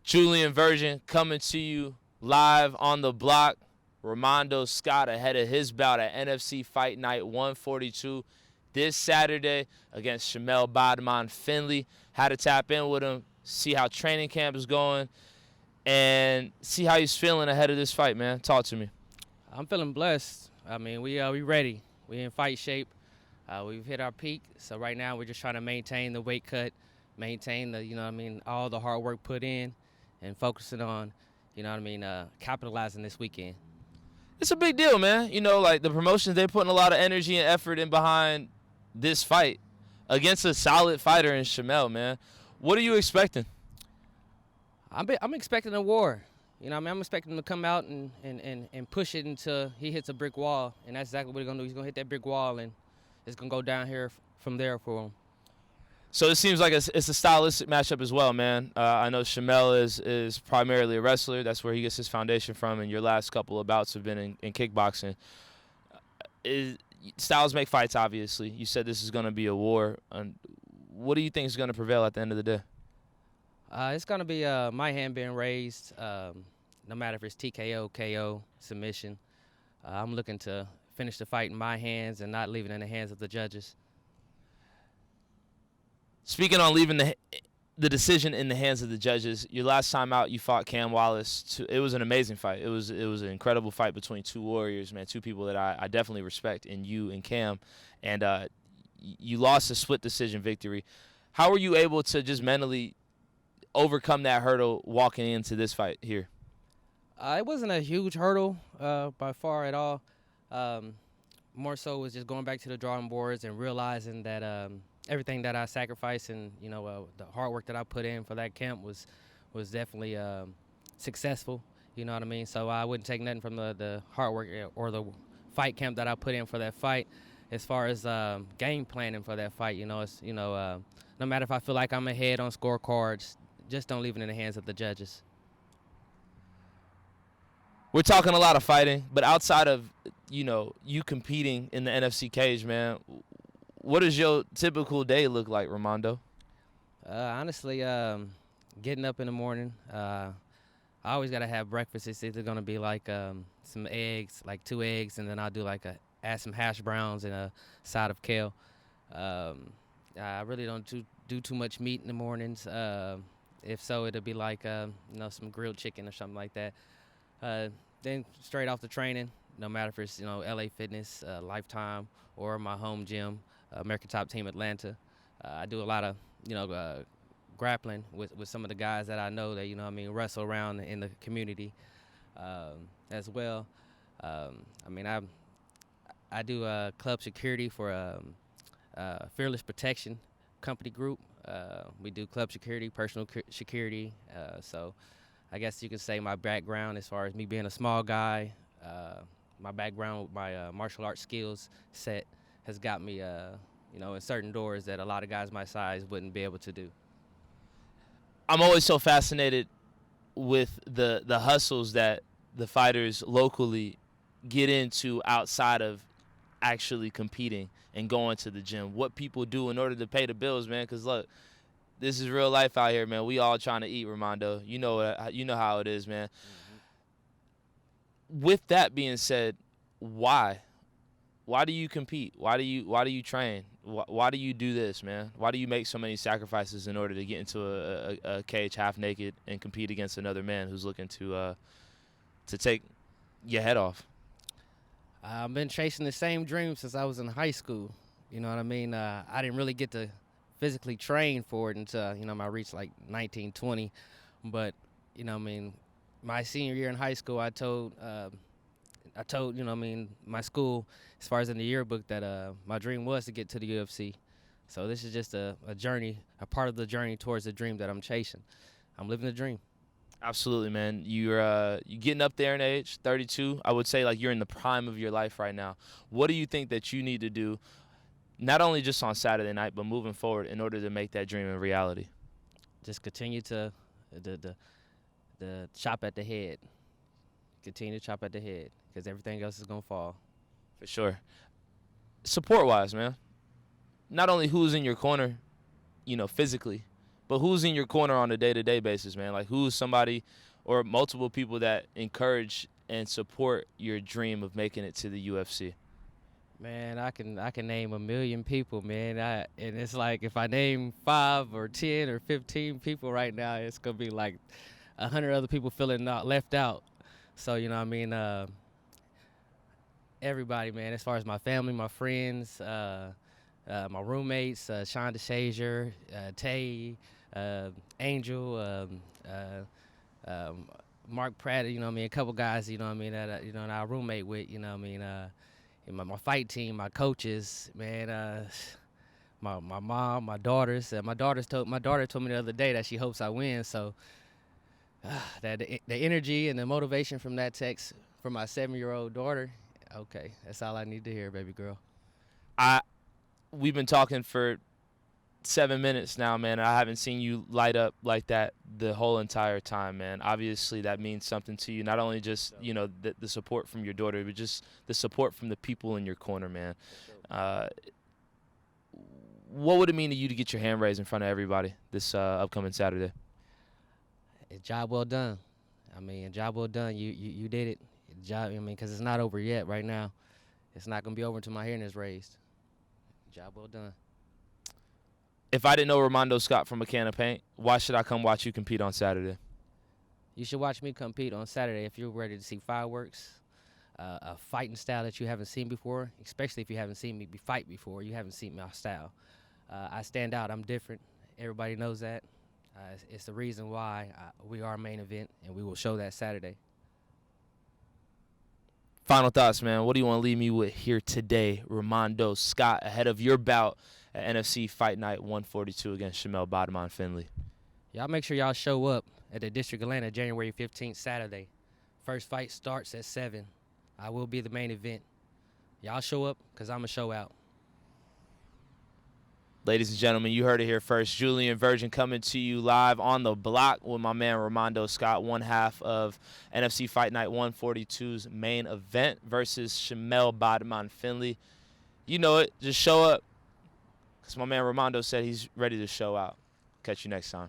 Julien version coming to you live on the block. Romondo Scott ahead of his bout at NFC Fight Night 142 this Saturday against Shamel Findley. Had to tap in with him, see how training camp is going, and see how he's feeling ahead of this fight, man. Talk to me. I'm feeling blessed. I mean, we ready. We in fight shape. We've hit our peak, so right now we're just trying to maintain the weight cut, maintain the, all the hard work put in, and focusing on, capitalizing this weekend. It's a big deal, man. Like the promotions, they're putting a lot of energy and effort in behind this fight against a solid fighter in Shamel, man. What are you expecting? I'm expecting a war. I'm expecting him to come out and push it until he hits a brick wall, and that's exactly what he's going to do. He's going to hit that brick wall, and it's going to go down here from there for him. So it seems like it's a stylistic matchup as well, man. I know Shamel is primarily a wrestler. That's where he gets his foundation from, and your last couple of bouts have been in kickboxing. Styles make fights, obviously. You said this is going to be a war. What do you think is going to prevail at the end of the day? It's going to be my hand being raised, no matter if it's TKO, KO, submission. I'm looking to finish the fight in my hands and not leaving it in the hands of the judges. Speaking on leaving the decision in the hands of the judges, your last time out you fought Cam Wallace. It was an amazing fight. It was an incredible fight between two warriors, man, two people that I definitely respect in you and Cam. And you lost a split decision victory. How were you able to just mentally overcome that hurdle walking into this fight here? It wasn't a huge hurdle by far at all. More so was just going back to the drawing boards and realizing that everything that I sacrificed and the hard work that I put in for that camp was definitely successful. You know what I mean? So I wouldn't take nothing from the hard work or the fight camp that I put in for that fight. As far as game planning for that fight, it's no matter if I feel like I'm ahead on scorecards, just don't leave it in the hands of the judges. We're talking a lot of fighting, but outside of you competing in the NFC cage, man, what does your typical day look like, Romondo? Honestly, getting up in the morning, I always got to have breakfast. It's either going to be like some eggs, like 2 eggs, and then I'll do add some hash browns and a side of kale. I really don't do too much meat in the mornings. If so, it'll be like some grilled chicken or something like that. Then straight off the training, no matter if it's LA Fitness, Lifetime, or my home gym, American Top Team Atlanta. I do a lot of grappling with some of the guys that I know that wrestle around in the community as well. I do club security for Fearless Protection Company Group. We do club security, personal security. So I guess you could say my background as far as me being a small guy, my background with my martial arts skills set has got me, in certain doors that a lot of guys my size wouldn't be able to do. I'm always so fascinated with the hustles that the fighters locally get into outside of actually competing and going to the gym. What people do in order to pay the bills, man. Because look, this is real life out here, man. We all trying to eat, Romondo. You know how it is, man. Mm-hmm. With that being said, why? Why do you compete? Why do you train? Why do you do this, man? Why do you make so many sacrifices in order to get into a cage half naked and compete against another man who's looking to take your head off? I've been chasing the same dream since I was in high school. You know what I mean? I didn't really get to physically train for it until I reached like 19, 20. But my senior year in high school, I told my school, as far as in the yearbook, that my dream was to get to the UFC. So this is just a journey, a part of the journey towards the dream that I'm chasing. I'm living the dream. Absolutely, man. You're getting up there in age, 32. I would say like you're in the prime of your life right now. What do you think that you need to do, not only just on Saturday night, but moving forward in order to make that dream a reality? Just continue to the chop at the head. Continue to chop at the head, because everything else is going to fall. For sure. Support-wise, man, not only who's in your corner, physically, But who's in your corner on a day-to-day basis, man? Like, who's somebody or multiple people that encourage and support your dream of making it to the UFC? Man, I can name a million people, man. And it's like if I name 5 or 10 or 15 people right now, it's gonna be like 100 other people feeling not left out. So you know what I mean. Everybody, man. As far as my family, my friends, my roommates, Sean DeShazier, Tay, Angel, Mark Pratt. You know what I mean. A couple guys. You know what I mean. That that I roommate with. You know what I mean. My fight team, my coaches, man, my mom, my daughters. My daughter told me the other day that she hopes I win. So that the energy and the motivation from that text from my 7-year-old daughter, okay, that's all I need to hear, baby girl. We've been talking for 7 minutes now, man. I haven't seen you light up like that the whole entire time, man. Obviously, that means something to you. Not only just, you know, the support from your daughter, but just the support from the people in your corner, man. What would it mean to you to get your hand raised in front of everybody this upcoming Saturday? A job well done. I mean, a job well done. You did it. Job. I mean, because it's not over yet. Right now, it's not gonna be over until my hand is raised. Job well done. If I didn't know Romondo Scott from a can of paint, why should I come watch you compete on Saturday? You should watch me compete on Saturday if you're ready to see fireworks, a fighting style that you haven't seen before, especially if you haven't seen me fight before. You haven't seen my style. I stand out. I'm different. Everybody knows that. It's the reason why we are a main event, and we will show that Saturday. Final thoughts, man. What do you want to leave me with here today, Romondo Scott, ahead of your bout at NFC Fight Night 142 against Shamel Findley? Y'all make sure y'all show up at the District Atlanta January 15th, Saturday. First fight starts at 7. I will be the main event. Y'all show up because I'm going to show out. Ladies and gentlemen, you heard it here first. Julien Virgin coming to you live on the block with my man Romondo Scott, one half of NFC Fight Night 142's main event versus Shamel Findley. You know it. Just show up because my man Romondo said he's ready to show out. Catch you next time.